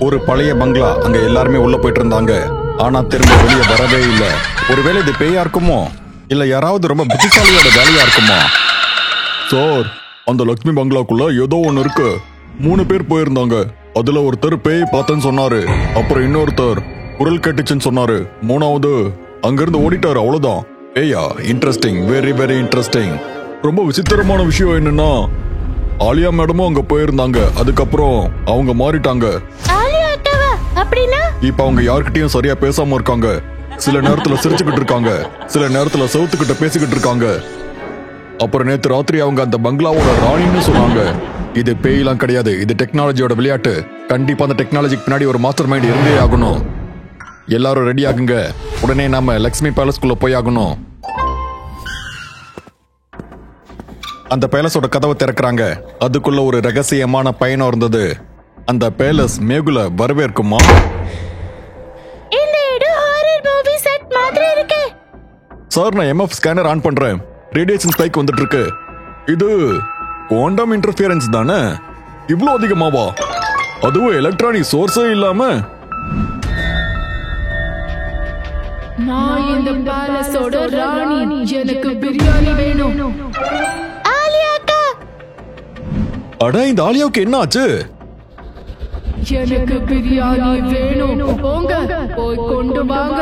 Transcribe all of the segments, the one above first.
ஒரு பழைய பங்களா. அங்க எல்லாருமே உள்ள போயிட்டு இருந்தாங்க. ஆனா திரும்ப வெளியே வரவே இல்லை. ஒருவேளை இது பேயா இருக்குமோ இல்ல யாராவது ரொம்ப புத்திசாலியோட வேலையா இருக்குமா? சார், அந்த லட்சுமி பங்களாக்குள்ள ஏதோ ஒண்ணு இருக்கு. 3 பேர் போயிருந்தாங்க. அதுல ஒருத்தர் பேய் பார்த்தேன்னு சொன்னாரு. அப்புறம் இன்னொருத்தர் குரல் கேட்டுச்சுன்னு சொன்னாரு. 3வது அங்கிருந்து ஓடிட்டாரு. அவ்வளவுதான். பேயா? Interesting, very very interesting. ரொம்ப விசித்திரமான விஷயம் என்னன்னா ஆலியா மேடமும் அங்க போயிருந்தாங்க. அதுக்கப்புறம் அவங்க மாறிட்டாங்க. இப்ப அவங்க யார்கிட்டயும் சரியா பேசாம இருக்காங்க. சில நேரத்துல சிரிச்சுக்கிட்டு இருக்காங்க, சில நேரத்துல செவுத்துக்கிட்ட பேசிக்கிட்டு இருக்காங்க. அப்புறம் நேத்து ராத்திரி அவங்க அந்த பங்களாவோட ராணின்னு சொன்னாங்க. இது பேயெல்லாம் கிடையாது, இது டெக்னாலஜியோட விளையாட்டு. கண்டிப்பா அந்த டெக்னாலஜிக்கு பின்னாடி ஒரு மாஸ்டர் மைண்ட் இருந்தே ஆகணும். எல்லாரும் ரெடி ஆகுங்க. உடனே நாம லக்ஷ்மி பேலஸ்குள்ள போய் ஆகணும். அந்த பேலஸோட கதவை திறக்கிறாங்க. அதுக்குள்ள ஒரு ரகசியமான பயணம் இருந்தது. அந்த பேலஸ் மேகுல வரவேற்குமா? இந்த இடம் ஹாரர் மூவி செட் மாதிரி இருக்கு. சார், நான் எம்எஃப் ஸ்கேனர் ஆன் பண்றேன். ரேடியேஷன் ஸ்பைக் வந்துட்டு இருக்கு. இது குவாண்டம் இன்டர்ஃபியரன்ஸ் தானே? இவ்ளோ அதிகமாவா? அதுவும் எலக்ட்ரானிக் சோர்ஸே இல்லாம. நான் இந்த பேலஸோட ராணி. எனக்கு பிரியாணி வேணும். ஆலியாக்கா, அட, இந்த ஆலியாவுக்கு என்ன ஆச்சு? எனக்கு பிரியாணி வேணும். போங்க, போய் கொண்டு வாங்க.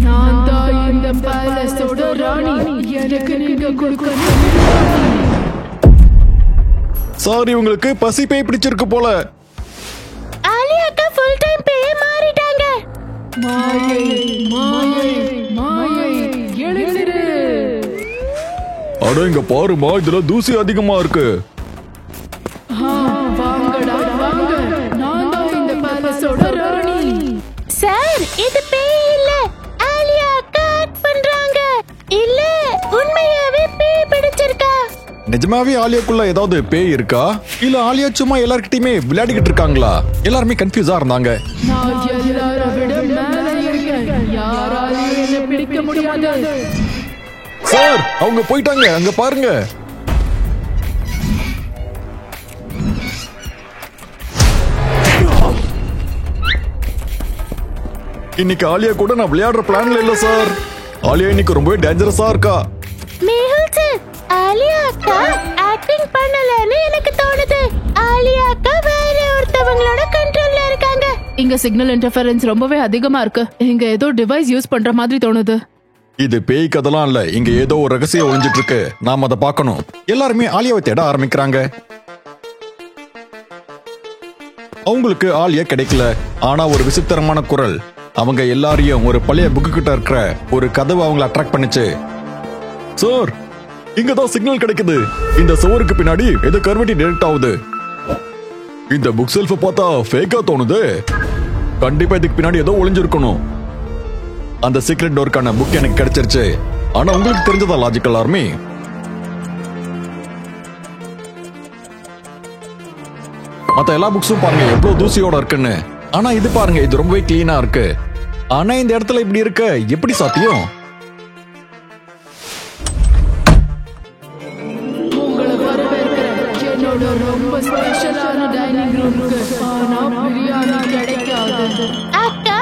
நான் தான் இந்த பேலஸோட ராணி. எனக்கு நீங்க கொடுக்கணும். சார், இவங்களுக்கு பசி பேய் பிடிச்சிருக்கு போல. ஆலியாக்கா ஃபுல் டைம் பேய் மாறிட்டாங்க. மாயை, மாயை, மாயை, எழுந்திரு. அட, இங்க பாருமா, இதுல தூசி அதிகமா இருக்கு. வாங்கடா வாங்க. நான் தான் இந்த பேலஸோட ராணி. சார், இது பேய் இல்ல, ஆலியாக்கா ஆக்ட் பண்றாங்க. இல்ல, உண்மையாவே பேய் பிடிச்சிருக்கா. நிஜமாவே ஆலியாக்குள்ள ஏதாவது பேய் இருக்கா இல்ல ஆலியா சும்மா எல்லார்கிட்டயுமே விளையாடிக்கிட்டு இருக்காங்களா? எல்லாருமே கன்ஃபியூஸா இருந்தாங்க. நான் எல்லாரை விட மேல இருக்கேன். யாராலையும் என்னை பிடிக்க முடியாது. சார், அவங்க போயிட்டாங்க. அங்க பாருங்க. இன்னைக்கு ஆலியா கூட நான் விளையாடுற பிளான்ல இல்ல சார். ஆலியா இன்னைக்கு ரொம்பவே டேஞ்சரஸா இருக்கா. மேஹுல் சார், ஆலியாக்கா ஆக்டிங் பண்ணலன்னு எனக்கு தோணுது. ஆலியாக்கா வேற ஒருத்தவங்களோட கண்ட்ரோல்ல இருக்காங்க. இங்க சிக்னல் இன்டர்ஃபரன்ஸ் ரொம்பவே அதிகமா இருக்கு. இங்க ஏதோ டிவைஸ் யூஸ் பண்ற மாதிரி தோணுது. இது பேய் கதெல்லாம் இல்ல. இங்க ஏதோ ஒரு ரகசியம் ஒளிஞ்சிட்டு இருக்கு. நாம அதை பார்க்கணும். எல்லாருமே ஆலியாவை தேட ஆரம்பிக்கிறாங்க. அவங்களுக்கு ஆலியா கிடைக்கல. ஆனா ஒரு விசித்திரமான குரல் அவங்க எல்லாரையும் ஒரு பழைய புக்கு கிட்ட இருக்கிற ஒரு கதவு அவங்களை அட்ராக்ட் பண்ணுச்சு. சார், இங்கதான் சிக்னல் கிடைக்குது. இந்த சுவருக்கு பின்னாடி ஏதோ கர்வெட்டி டிடெக்ட் ஆகுது. இந்த புக் செல்ஃப பார்த்தா ஃபேக்கா தோணுது. கண்டிப்பா இதுக்கு பின்னாடி ஏதோ ஒளிஞ்சிருக்கணும். அந்த சீக்ரெட் டோருக்கான புக் எனக்கு கிடைச்சிருச்சு. ஆனா உங்களுக்கு தெரிஞ்சதா லாஜிக்கல் ஆர்மி? மத்த எல்லா புக்ஸும் பாருங்க எவ்வளவு தூசியோட இருக்குன்னு. ஆனா இது பாருங்க, இது ரொம்பவே கிளீனா இருக்கு. ஆனா இந்த இடத்துல இப்படி இருக்க எப்படி சாத்தியம்? உங்களை வரவேற்கிறேன் என்னோட ரொம்ப ஸ்பெஷலான டைனிங் ரூமுக்கு. ஆனா பிரியாணி கிடைக்காது. அக்கா,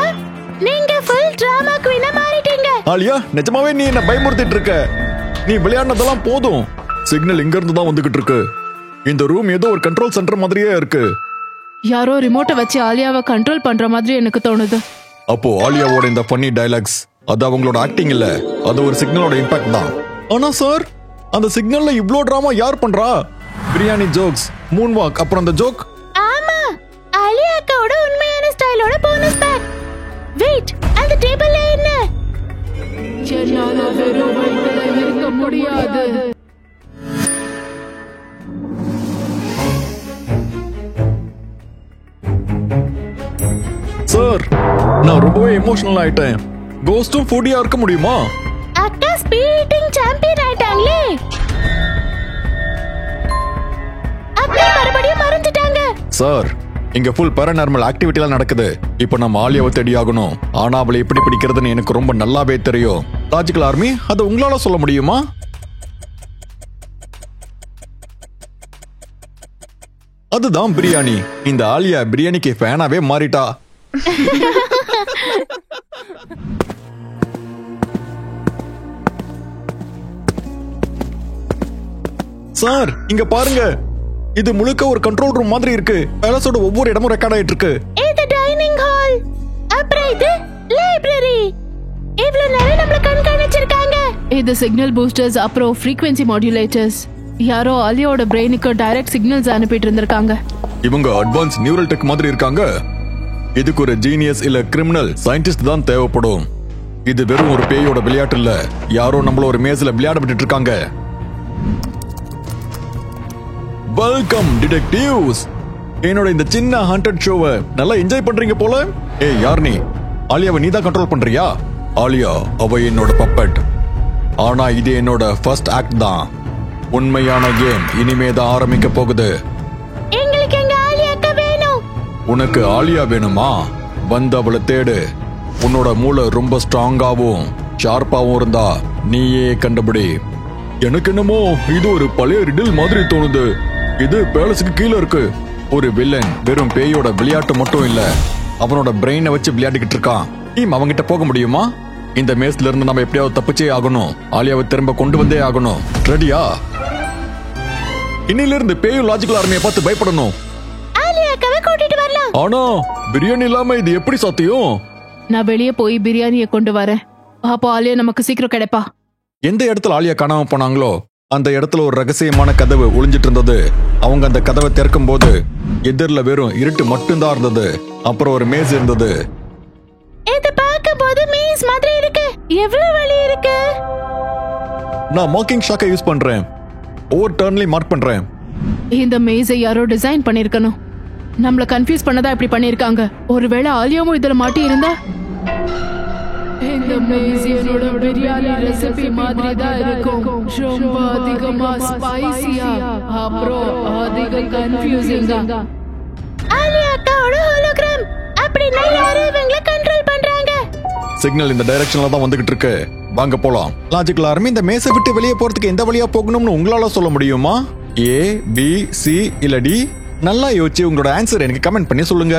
நீங்க ஃபுல் டிராமா குவீனா மாறிட்டீங்க. ஆலியா, நிஜமாவே நீ என்ன பயமுறுத்திட்டு இருக்க. நீ விளையாடுனதெல்லாம் போதும். சிக்னல் இங்க இருந்து தான் வந்துகிட்டு இருக்கு. இந்த ரூம் ஏதோ ஒரு கண்ட்ரோல் சென்டர் மாதிரியே இருக்கு. யாரோ ரிமோட்டை வச்சு ஆலியாவை கண்ட்ரோல் பண்ற மாதிரி எனக்கு தோணுது. அப்போ ஆலியாவோட இந்த ஃபன்னி டயலாக்ஸ் அது அவங்களோட ஆக்டிங் இல்ல, அது ஒரு சிக்னலோட இம்பாக்ட் தான். ஆனா சார், அந்த சிக்னல்ல இவ்ளோ டிராமா யார் பண்றா? பிரியாணி ஜோக்ஸ், மூன் வாக், அப்புறம் அந்த ஜோக். ஆமா, ஆலியாக்காவோட உண்மையான ஸ்டைலோட போனஸ் பேக். வெயிட், அந்த டேபிள்ல என்ன? என்னால வெறும் வயித்துல இருக்க முடியாது. சார், நான் ரொம்பவே எமோஷனல் ஆயிட்டேன். கோஸ்டும் ஃபுடியா இருக்க முடியுமா? அக்கா ஸ்பீட் ஈட்டிங் சாம்பியன் ஆயிட்டாங்களே. அக்கா மறுபடியும் மறந்துட்டாங்க. சார், இங்க ஃபுல் பேரநார்மல் ஆக்டிவிட்டிலாம் நடக்குது. இப்போ நம்ம ஆலியாவை தேடி ஆகணும். ஆனா அவளை எப்படி பிடிக்கிறதுன்னு எனக்கு ரொம்ப நல்லாவே தெரியும். லாஜிக்கல் ஆர்மி, அதை உங்களால சொல்ல முடியுமா? அதுதான் பிரியாணி. இந்த ஆலியா பிரியாணிக்கு ஃபேனாவே மாறிட்டா. சார், இங்க பாருங்க. இது முழுக்க ஒரு கண்ட்ரோல் ரூம் மாதிரி இருக்கு. பேலஸோட ஒவ்வொரு இடமும் ரெக்கார்ட் ஆயிட்டு இருக்கு. இது டைனிங் ஹால். அப்புறம் இது லைப்ரரி. இவ்வளவு நேரம் நம்மள கண்காணிச்சிருக்காங்க. இது சிக்னல் பூஸ்டர்ஸ், அப்புறம் ஃப்ரீக்வென்சி மாடுலேட்டர்ஸ். யாரோ ஆலியாவோட பிரெயினுக்கு டைரக்ட் சிக்னல்ஸ் அனுப்பிட்டு இருந்திருக்காங்க. இவங்க அட்வான்ஸ் நியூரல் டெக் மாதிரி இருக்காங்க. இதுக்கு ஒரு ஜீனியஸ் இல்ல கிரிமினல் சயின்டிஸ்ட் தான் தேவைப்படும். இது வெறும் ஒரு பேயோட விளையாட்டு இல்ல. யாரோ நம்மள ஒரு மேஸ்ல விளையாட விட்டுட்டு இருக்காங்க. Welcome detectives. என்னோட இந்த சின்ன ஹண்டட் ஷோவை நல்லா என்ஜாய் பண்றீங்க போல. ஏய், யார் நீ? ஆலியாவை நீ தான் கண்ட்ரோல் பண்றியா? ஆலியா அவ என்னோட பப்பட். ஆனா இது என்னோட ஃபர்ஸ்ட் ஆக்ட் தான். உண்மையான கேம் இனிமே தான் ஆரம்பிக்க போகுது. எங்களுக்கு எங்க ஆலியாக்க வேணும். உனக்கு ஆலியா வேணுமா? வந்து அவளை தேடு. உன்னோட மூளை ரொம்ப ஸ்ட்ராங்காவும் ஷார்ப்பாவும் இருந்தா நீயே கண்டுபிடி. எனக்கு என்னமோ இது ஒரு பழைய ரிடில் மாதிரி தோணுது. இது பேலஸுக்கு கீழே இருக்கு. ஒரு வில்லன் வெறும் பேயோட விளையாட்டு மட்டும் இல்ல, அவனோட பிரெயினை வச்சு விளையாடிக்கிட்டு இருக்கான். டீம் அவங்கிட்ட போக முடியுமா? இந்த மேஸ்ல இருந்து நம்ம எப்படியாவது தப்பிச்சே ஆகணும். ஆலியாவை திரும்ப கொண்டு வந்தே ஆகணும். ரெடியா? இன்னில இருந்து பேயும் லாஜிக்கல் ஆர்மியை பார்த்து பயப்படணும். ஆலியாக்கவை கூட்டிட்டு வரலாம். ஆனா பிரியாணி இல்லாம இது எப்படி சாத்தியம்? நான் வெளியே போய் பிரியாணியை கொண்டு வரேன். அப்போ ஆலியா நமக்கு சீக்கிரம் கிடைப்பா. எந்த இடத்துல ஆலியா காணாம போனாங்களோ அந்த இடத்துல ஒரு ரகசியமான கதவு ஒளிஞ்சிட்டு இருந்தது. அவங்க அந்த கதவை திறக்கும் போது எதிரில வெறும் இருட்டு மட்டும்தான் இருந்தது. அப்புறம் ஒரு மேஸ் இருந்தது. இது பார்க்கும்போது மேஸ் மாதிரி இருக்கு. எவ்வளவு வலி இருக்கு. நான் மார்க்கிங் ஷாக்கை யூஸ் பண்றேன். ஒவ்வொரு டர்ன்லயும் மார்க் பண்றேன். இந்த மேஸை யாரோ டிசைன் பண்ணிருக்கணும். நம்மள கன்ஃபியூஸ் பண்ணதா இப்படி பண்ணிருக்காங்க. ஒருவேளை ஆலியாவும் இதுல மாட்டி இருந்தா? இந்த மேஸ் என்னோட பிரியாணி ரெசிபி மாதிரி தான் இருக்கும். ரொம்ப அதிகமா ஸ்பைசியா, அப்புறம் அதிக கன்ஃபியூசிங்கா. ஆலியாக்காவோட ஹோலோகிராம். அப்படின்னா யாரும் இவங்களை கண்ட்ரோல் பண்றாங்க. சிக்னல் இந்த டைரக்ஷன்ல தான் வந்துகிட்டு இருக்கு. வாங்க போலாம். லாஜிக்கல் ஆர்மி, இந்த மேஸை விட்டு வெளியே போறதுக்கு எந்த வழியா போகணும்னு உங்களால சொல்ல முடியுமா? ஏ, பி, சி இல்ல டி? நல்லா யோசிச்சு உங்களோட ஆன்சர் எனக்கு கமெண்ட் பண்ணி சொல்லுங்க.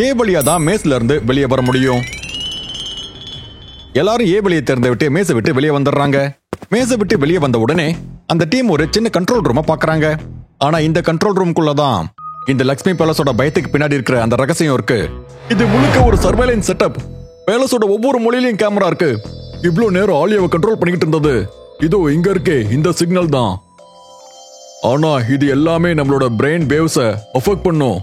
ஏ வழியா தான் மேஸ்ல இருந்து வெளியே வர முடியும். எல்லாரும் ஏ வழியை திறந்து விட்டு மேசை விட்டு வெளியே வந்துடுறாங்க. மேசை விட்டு வெளியே வந்த உடனே அந்த டீம் ஒரு சின்ன கண்ட்ரோல் ரூமை பாக்குறாங்க. ஆனா இந்த கண்ட்ரோல் ரூம்குள்ளதான் இந்த லக்ஷ்மி பேலஸோட பயத்துக்கு பின்னாடி இருக்கிற அந்த ரகசியம் இருக்கு. இது முழுக்க ஒரு சர்வேலன்ஸ் செட்டப். பேலஸோட ஒவ்வொரு மொழியிலையும் கேமரா இருக்கு. இவ்வளவு நேரம் ஆலியாவை கண்ட்ரோல் பண்ணிக்கிட்டு இருந்தது இதோ இங்க இருக்கே இந்த சிக்னல் தான். ஆனா இது எல்லாமே நம்மளோட பிரெயின் வேவ்ஸ அஃபெக்ட் பண்ணும்.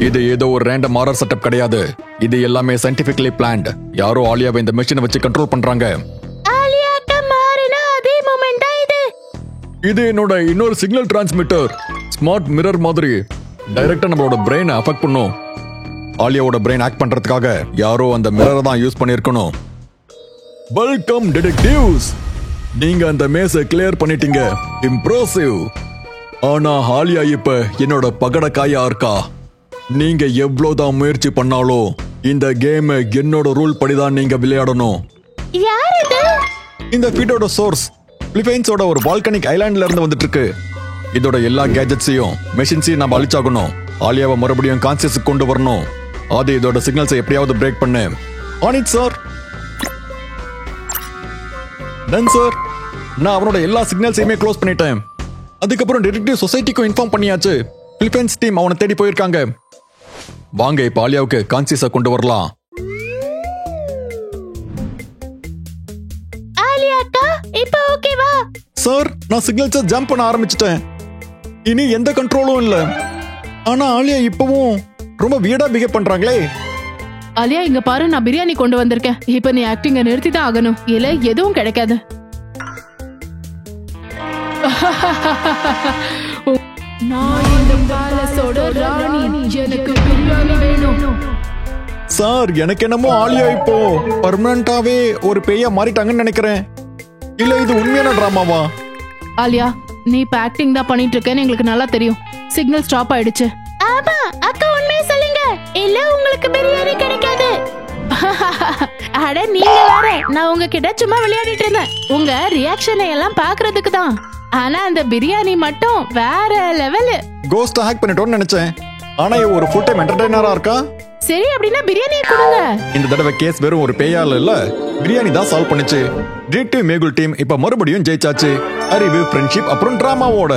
இது ஏதோ ஒரு ரேண்டம் ஹாரர் செட்டப் கிடையாது. இது எல்லாமே சயின்டிபிக்கலி பிளான்ட். யாரோ ஆலியாவை இந்த மெஷினை வச்சு கண்ட்ரோல் பண்றாங்க. ஆலியாக்க மாறினா அதே மொமெண்ட் தான் இது. இது என்னோட இன்னொரு சிக்னல் டிரான்ஸ்மிட்டர். ஸ்மார்ட் மிரர் மாதிரி டைரக்டா நம்மளோட பிரெயினை அஃபெக்ட் பண்ணும். ஆலியாவோட பிரெயின் ஆக்ட் பண்றதுக்காக யாரோ அந்த மிரரை தான் யூஸ் பண்ணிருக்கணும். Welcome detectives. நீங்க அந்த மேஸை கிளியர் பண்ணிட்டீங்க. இம்ப்ரெசிவ். ஆனா ஆலியா இப்ப என்னோட பகடக்காயா இருக்கா. நீங்க எவ்வளவுதான் முயற்சி பண்ணாலும் இந்த கேம் என்னோட ரூல் படிதான் நீங்க விளையாடணும். யார் இது? இந்த ஃபீடோட சோர்ஸ் பிலிப்பைன்ஸோட ஒரு வால்கனிக் ஐலாண்ட்ல இருந்து வந்துட்டு இருக்கு. இதோட எல்லா கேஜெட்ஸையும் மெஷின்ஸையும் நம்ம அழிச்சாகணும். ஆலியாவை மறுபடியும் கான்சியஸுக்கு கொண்டு வரணும். அது இதோட சிக்னல்ஸை எப்படியாவது பிரேக் பண்ணு. On it sir. Ton sir. நான் அவனோட எல்லா சிக்னல்ஸையுமே க்ளோஸ் பண்ணிட்டேன். அதுக்கப்புறம் டிடெக்டிவ் சொசைட்டிக்கும் இன்ஃபார்ம் பண்ணியாச்சு. பிலிப்பைன்ஸ் டீம் அவனை தேடி போயிருக்காங்க. வாங்க இப்ப ஆலியாவுக்கு கான்சியஸா கொண்டு வரலாம். ஆலியாக்கா இப்போ ஓகேவா? சார், நான் சிக்னல்ஸை ஜம்ப் பண்ண ஆரம்பிச்சிட்டேன். இனி எந்த கண்ட்ரோலும் இல்ல. ஆனா ஆலியா இப்பவும் ரொம்ப வியர்டா பிஹேவ் பண்றாங்களே. ஆலியா, இங்க பாரு, நான் பிரியாணி கொண்டு வந்திருக்கேன். இப்ப நீ ஆக்டிங்க நிறுத்தி தான் ஆகணும். இல்ல எதுவும் கிடைக்காது. நான் இந்த பேலஸோட ராணி. எனக்கு பிரியாணி வேணும். சார், எனக்கு என்னமோ ஆலியா இப்போ பர்மனண்டாவே ஒரு பேயா மாறிட்டாங்கன்னு நினைக்கிறேன். இல்ல இது உண்மையான டிராமாவா? ஆலியா நீ இப்ப ஆக்டிங் தான் பண்ணிட்டு இருக்கேன்னு எங்களுக்கு நல்லா தெரியும். சிக்னல் ஸ்டாப் ஆயிடுச்சு. ஆமா அக்கா உண்மையை சொல்லுங்க, இல்ல உங்களுக்கு பிரியாணி கிடைக்காது. அட நீங்க வேற, நான் உங்ககிட்ட சும்மா விளையாடிட்டு இருந்தேன், உங்க ரியாக்ஷனை எல்லாம் பாக்குறதுக்கு தான். ஆனா அந்த பிரியாணி மட்டும் வேற லெவல். கோஸ்ட் ஹேக் பண்ணிட்டோம்னு நினைச்சேன், ஆனா இவ ஒரு ஃபுல் டைம் என்டர்டெய்னரா இருக்கா. சரி அப்படின்னா பிரியாணியை கொடுங்க. இந்த தடவை கேஸ் வெறும் ஒரு பேயால இல்ல, பிரியாணி தான் சால்வ் பண்ணுச்சு. டிடெக்டிவ் மேகுல் டீம் இப்ப மறுபடியும் ஜெயிச்சாச்சு. அறிவு, ஃப்ரெண்ட்ஷிப் அப்புறம் டிராமாவோட.